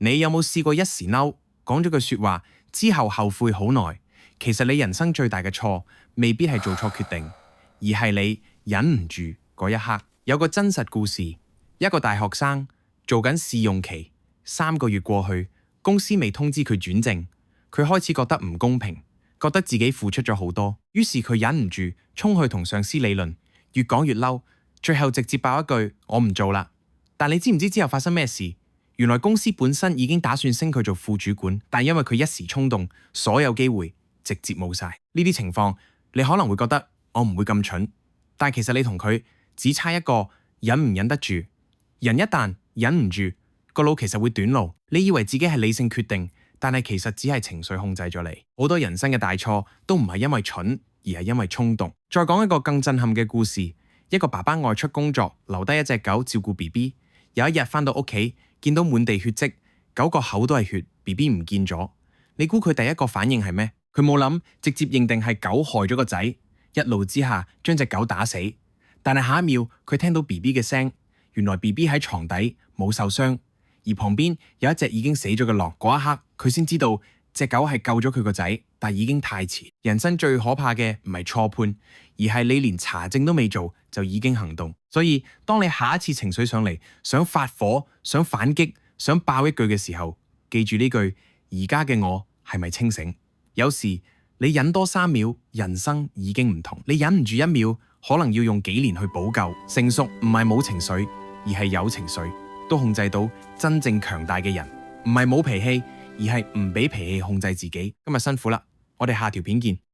你有冇試過一時嬲，講咗句說話之後後悔好耐？其實你人生最大嘅錯，未必係做錯決定，而係你忍唔住嗰一刻。有個真實故事，一個大學生做緊試用期，3個月過去，公司未通知佢轉正，佢開始覺得唔公平，覺得自己付出咗好多，於是佢忍唔住衝去同上司理論，越講越嬲，最後直接爆一句：我唔做啦！但你知唔知之後發生咩事？原來公司本身已經打算升佢做副主管，但因為佢一時衝動，所有機會直接冇晒。呢啲情況你可能會覺得我唔會咁蠢，但其實你同佢只差一個忍唔忍得住。人一旦忍唔住，個腦其實會短路。你以為自己係理性決定，但係其實只係情緒控制咗你。好多人生嘅大錯都唔係因為蠢，而係因為衝動。再講一個更震撼嘅故事，一個爸爸外出工作，留低一隻狗照顧 BB。有一日返到屋企，見到滿地血跡，狗個口都係血，BB 唔見咗。你估佢第一個反應係咩？佢冇諗，直接認定係狗害咗個仔，一怒之下將隻狗打死。但係下一秒佢聽到 BB 嘅聲，原來 BB 喺床底冇受傷，而旁邊有一隻已經死咗嘅狼。嗰一刻佢先知道隻狗係救咗佢個仔，但已經太遲。人生最可怕嘅唔係錯判，而係你連查證都未做就已經行動。所以當你下一次情緒上嚟，想發火、想反擊、想爆一句嘅時候，記住呢句：而家嘅我係咪清醒？有時你忍多3秒，人生已經唔同。你忍唔住1秒，可能要用幾年去補救。成熟唔係冇情緒，而係有情緒都控制到真正強大嘅人。唔係冇脾氣，而係唔俾脾氣控制自己。今日辛苦啦，我哋下條片見。